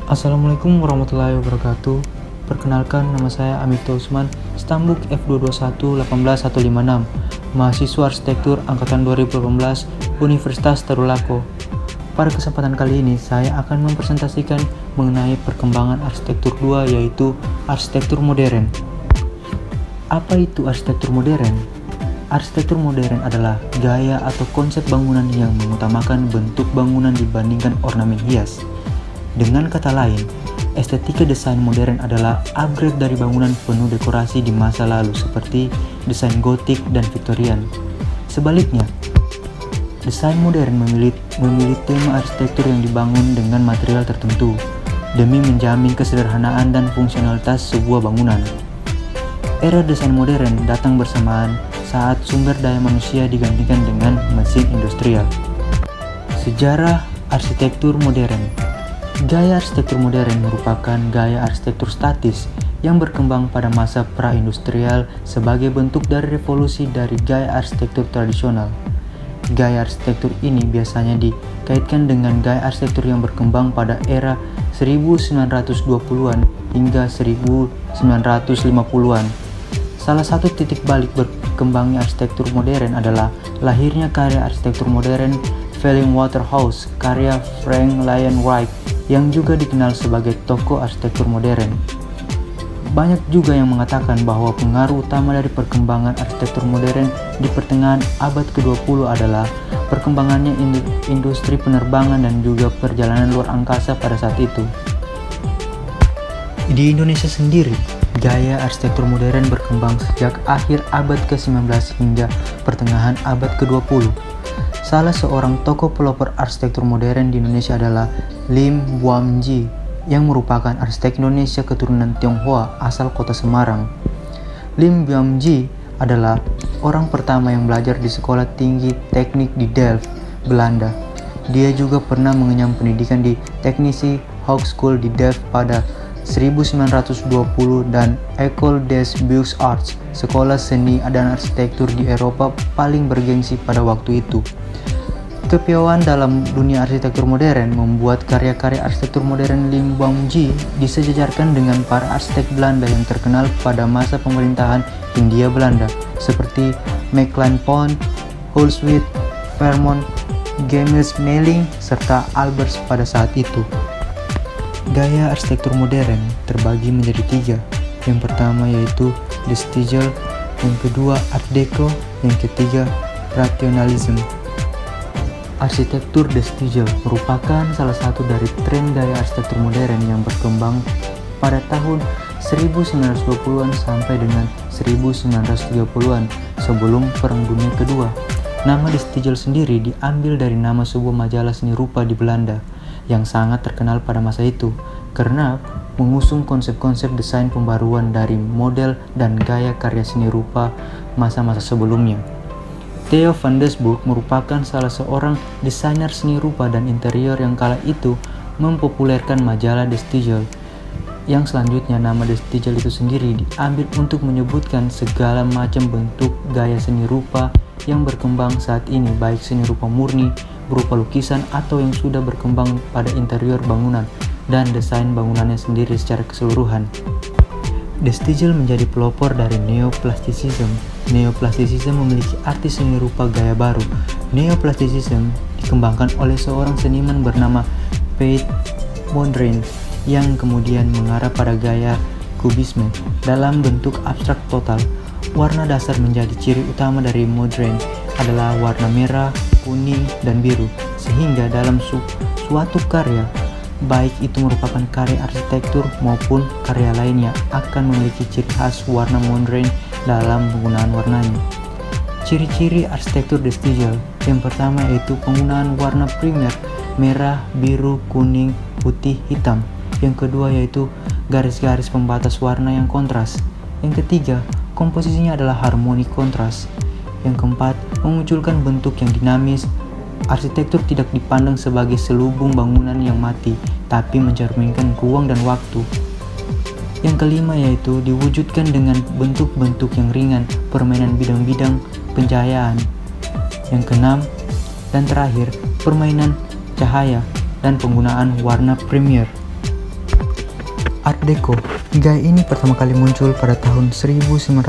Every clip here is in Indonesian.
Assalamualaikum warahmatullahi wabarakatuh. Perkenalkan, nama saya Amifta Usman, Stambuk F221-18156, mahasiswa arsitektur angkatan 2018 Universitas Tadulako. Pada kesempatan kali ini, saya akan mempresentasikan mengenai perkembangan arsitektur 2, yaitu arsitektur modern. Apa itu arsitektur modern? Arsitektur modern adalah gaya atau konsep bangunan yang mengutamakan bentuk bangunan dibandingkan ornamen hias. Dengan kata lain, estetika desain modern adalah upgrade dari bangunan penuh dekorasi di masa lalu seperti desain gotik dan Victorian. Sebaliknya, desain modern memilih tema arsitektur yang dibangun dengan material tertentu demi menjamin kesederhanaan dan fungsionalitas sebuah bangunan. Era desain modern datang bersamaan saat sumber daya manusia digantikan dengan mesin industrial. Sejarah arsitektur modern. Gaya arsitektur modern merupakan gaya arsitektur statis yang berkembang pada masa pra-industrial sebagai bentuk dari revolusi dari gaya arsitektur tradisional. Gaya arsitektur ini biasanya dikaitkan dengan gaya arsitektur yang berkembang pada era 1920-an hingga 1950-an. Salah satu titik balik berkembangnya arsitektur modern adalah lahirnya karya arsitektur modern Fellingwater House karya Frank Lloyd Wright yang juga dikenal sebagai tokoh arsitektur modern. Banyak juga yang mengatakan bahwa pengaruh utama dari perkembangan arsitektur modern di pertengahan abad ke-20 adalah perkembangannya industri penerbangan dan juga perjalanan luar angkasa pada saat itu. Di Indonesia sendiri, gaya arsitektur modern berkembang sejak akhir abad ke-19 hingga pertengahan abad ke-20. Salah seorang tokoh pelopor arsitektur modern di Indonesia adalah Lim Boamji, yang merupakan arsitek Indonesia keturunan Tionghoa asal kota Semarang. Lim Boamji adalah orang pertama yang belajar di Sekolah Tinggi Teknik di Delft, Belanda. Dia juga pernah mengenyam pendidikan di Technische Hogeschool di Delft pada 1920 dan École des Beaux-Arts, sekolah seni dan arsitektur di Eropa paling bergengsi pada waktu itu. Kepiawaian dalam dunia arsitektur modern membuat karya-karya arsitektur modern Lim Boamji disejajarkan dengan para arsitek Belanda yang terkenal pada masa pemerintahan Hindia Belanda seperti Mecklijn Pont, Hulswit, Vermont, Gemmells Melling, serta Albers pada saat itu. Gaya arsitektur modern terbagi menjadi 3. Yang pertama yaitu The Stijl, yang kedua Art Deco, yang ketiga Rationalism. Arsitektur The Stijl merupakan salah satu dari tren gaya arsitektur modern yang berkembang pada tahun 1920-an sampai dengan 1930-an sebelum Perang Dunia Kedua. Nama The Stijl sendiri diambil dari nama sebuah majalah seni rupa di Belanda yang sangat terkenal pada masa itu karena mengusung konsep-konsep desain pembaruan dari model dan gaya karya seni rupa masa-masa sebelumnya. Theo van Doesburg merupakan salah seorang desainer seni rupa dan interior yang kala itu mempopulerkan majalah The Stijl. Yang selanjutnya nama The Stijl itu sendiri diambil untuk menyebutkan segala macam bentuk gaya seni rupa yang berkembang saat ini, baik seni rupa murni berupa lukisan atau yang sudah berkembang pada interior bangunan dan desain bangunannya sendiri secara keseluruhan. The Stijl menjadi pelopor dari Neoplasticism. Neoplasticism memiliki arti seni rupa gaya baru. Neoplasticism dikembangkan oleh seorang seniman bernama Piet Mondrian yang kemudian mengarah pada gaya kubisme dalam bentuk abstrak total. Warna dasar menjadi ciri utama dari Mondrian adalah warna merah, kuning, dan biru, sehingga dalam suatu karya, baik itu merupakan karya arsitektur maupun karya lainnya, akan memiliki ciri khas warna Mondrian dalam penggunaan warnanya. Ciri-ciri arsitektur The Stijl yang pertama yaitu penggunaan warna primer, merah, biru, kuning, putih, hitam. Yang kedua yaitu garis-garis pembatas warna yang kontras. Yang ketiga, komposisinya adalah harmoni kontras. Yang keempat, memunculkan bentuk yang dinamis. Arsitektur tidak dipandang sebagai selubung bangunan yang mati, tapi mencerminkan ruang dan waktu. Yang kelima yaitu diwujudkan dengan bentuk-bentuk yang ringan, permainan bidang-bidang pencahayaan. Yang keenam dan terakhir, permainan cahaya dan penggunaan warna Premier. Deco. Gaya ini pertama kali muncul pada tahun 1925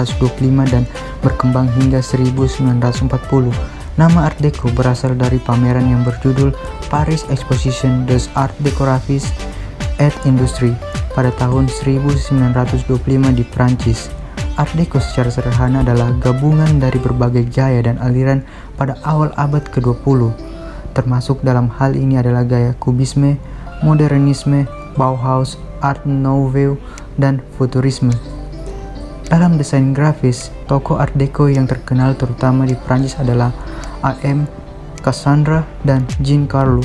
dan berkembang hingga 1940. Nama Art Deco berasal dari pameran yang berjudul Paris Exposition des Arts Décoratifs et Industries pada tahun 1925 di Prancis. Art Deco secara sederhana adalah gabungan dari berbagai gaya dan aliran pada awal abad ke-20. Termasuk dalam hal ini adalah gaya Kubisme, Modernisme, Bauhaus, Art Nouveau, dan Futurisme. Dalam desain grafis, tokoh Art Deco yang terkenal terutama di Prancis adalah A.M. Cassandra dan Jean Carlo.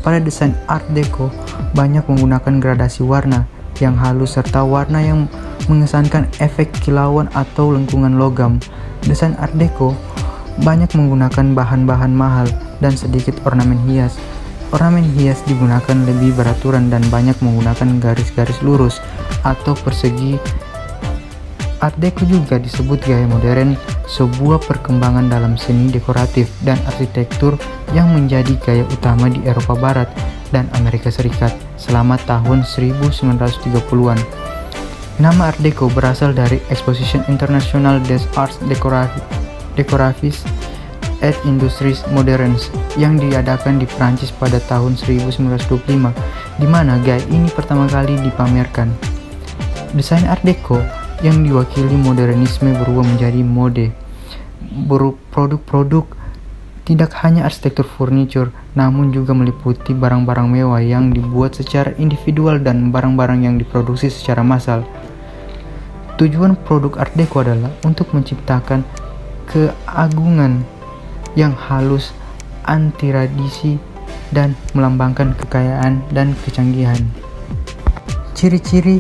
Pada desain Art Deco, banyak menggunakan gradasi warna yang halus serta warna yang mengesankan efek kilauan atau lengkungan logam. Desain Art Deco banyak menggunakan bahan-bahan mahal dan sedikit ornamen hias. Ornamen hias digunakan lebih beraturan dan banyak menggunakan garis-garis lurus atau persegi. Art Deco juga disebut gaya modern, sebuah perkembangan dalam seni dekoratif dan arsitektur yang menjadi gaya utama di Eropa Barat dan Amerika Serikat selama tahun 1930-an. Nama Art Deco berasal dari Exposition Internationale des Arts Décoratifs et Industries Modernes yang diadakan di Prancis pada tahun 1925, di mana gaya ini pertama kali dipamerkan. Desain Art Deco yang diwakili modernisme berubah menjadi mode. Produk-produk tidak hanya arsitektur furniture, namun juga meliputi barang-barang mewah yang dibuat secara individual dan barang-barang yang diproduksi secara massal. Tujuan produk Art Deco adalah untuk menciptakan keagungan yang halus, anti-tradisi, dan melambangkan kekayaan dan kecanggihan. Ciri-ciri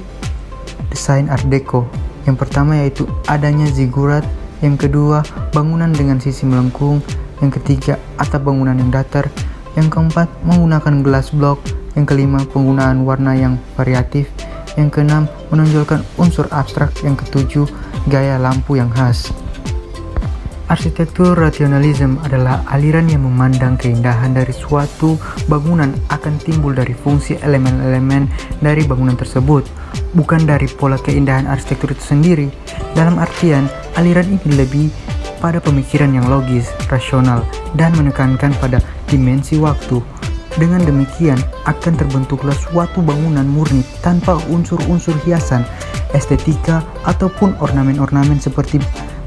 desain Art Deco. Yang pertama yaitu adanya ziggurat, yang kedua bangunan dengan sisi melengkung, yang ketiga atap bangunan yang datar, yang keempat menggunakan glass block, yang kelima penggunaan warna yang variatif, yang keenam menonjolkan unsur abstrak, yang ketujuh gaya lampu yang khas. Arsitektur rasionalisme adalah aliran yang memandang keindahan dari suatu bangunan akan timbul dari fungsi elemen-elemen dari bangunan tersebut, bukan dari pola keindahan arsitektur itu sendiri. Dalam artian, aliran ini lebih pada pemikiran yang logis, rasional, dan menekankan pada dimensi waktu. Dengan demikian, akan terbentuklah suatu bangunan murni tanpa unsur-unsur hiasan, estetika, ataupun ornamen-ornamen seperti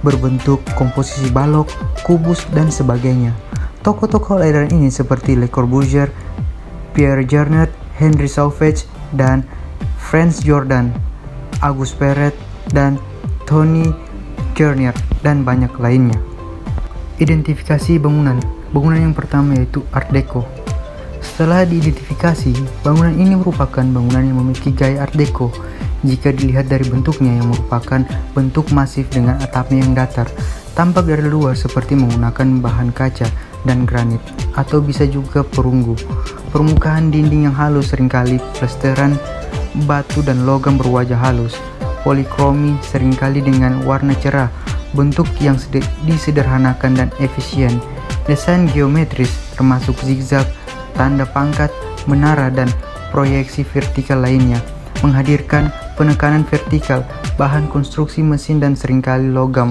berbentuk komposisi balok, kubus, dan sebagainya. Tokoh-tokoh aliran ini seperti Le Corbusier, Pierre Jarnert, Henry Sauvage, dan Franz Jordan, Auguste Perret, dan Tony Garnier, dan banyak lainnya. Identifikasi bangunan. Bangunan yang pertama yaitu Art Deco. Setelah diidentifikasi, bangunan ini merupakan bangunan yang memiliki gaya Art Deco. Jika dilihat dari bentuknya yang merupakan bentuk masif dengan atapnya yang datar, tampak dari luar seperti menggunakan bahan kaca dan granit, atau bisa juga perunggu. Permukaan dinding yang halus seringkali plesteran batu dan logam berwajah halus. Polikromi seringkali dengan warna cerah, bentuk yang disederhanakan dan efisien. Desain geometris termasuk zigzag, tanda pangkat, menara, dan proyeksi vertikal lainnya, menghadirkan penekanan vertikal, bahan konstruksi mesin, dan seringkali logam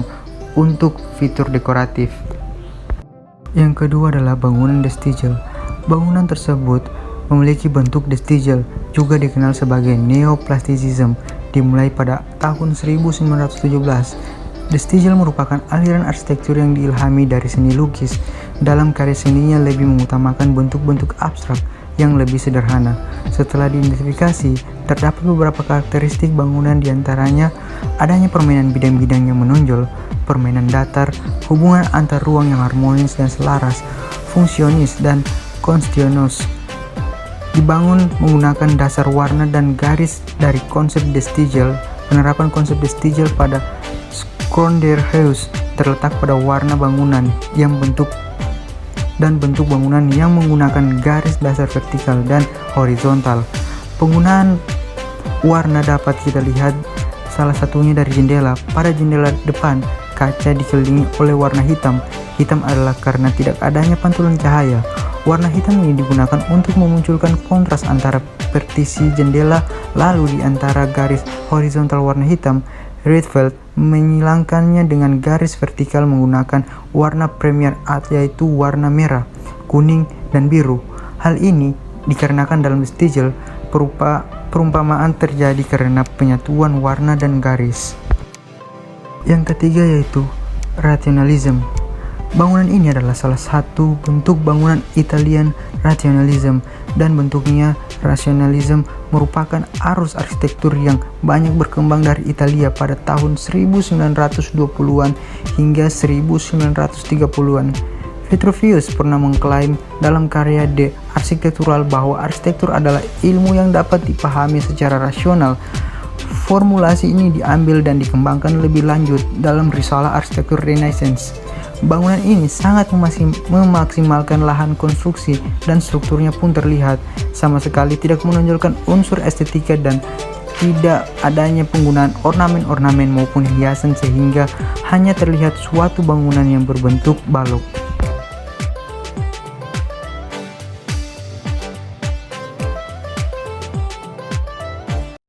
untuk fitur dekoratif. Yang kedua adalah bangunan destigel. Bangunan tersebut memiliki bentuk destigel, juga dikenal sebagai neoplastisism, dimulai pada tahun 1917. Destigel merupakan aliran arsitektur yang diilhami dari seni lukis. Dalam karya seninya lebih mengutamakan bentuk-bentuk abstrak yang lebih sederhana. Setelah diidentifikasi, terdapat beberapa karakteristik bangunan, diantaranya adanya permainan bidang-bidang yang menonjol, permainan datar, hubungan antar ruang yang harmonis dan selaras, fungsionis dan konstinuous. Dibangun menggunakan dasar warna dan garis dari konsep destigel. Penerapan konsep destigel pada Skronderhuis terletak pada warna bangunan yang bentuk bangunan yang menggunakan garis dasar vertikal dan horizontal. Penggunaan warna dapat kita lihat salah satunya dari jendela. Pada jendela depan, kaca dikelilingi oleh warna hitam. Hitam adalah karena tidak adanya pantulan cahaya. Warna hitam ini digunakan untuk memunculkan kontras antara partisi jendela, lalu di antara garis horizontal warna hitam, Rietveld menghilangkannya dengan garis vertikal menggunakan warna Premier Art yaitu warna merah, kuning, dan biru. Hal ini dikarenakan dalam Stiegel perumpamaan terjadi karena penyatuan warna dan garis. Yang ketiga yaitu rationalism. Bangunan ini adalah salah satu bentuk bangunan Italian rationalism, dan bentuknya rationalism merupakan arus arsitektur yang banyak berkembang dari Italia pada tahun 1920-an hingga 1930-an. Vitruvius pernah mengklaim dalam karya De Architectural bahwa arsitektur adalah ilmu yang dapat dipahami secara rasional. Formulasi ini diambil dan dikembangkan lebih lanjut dalam risalah arsitektur Renaissance. Bangunan ini sangat memaksimalkan lahan konstruksi dan strukturnya pun terlihat sama sekali tidak menonjolkan unsur estetika dan tidak adanya penggunaan ornamen-ornamen maupun hiasan sehingga hanya terlihat suatu bangunan yang berbentuk balok.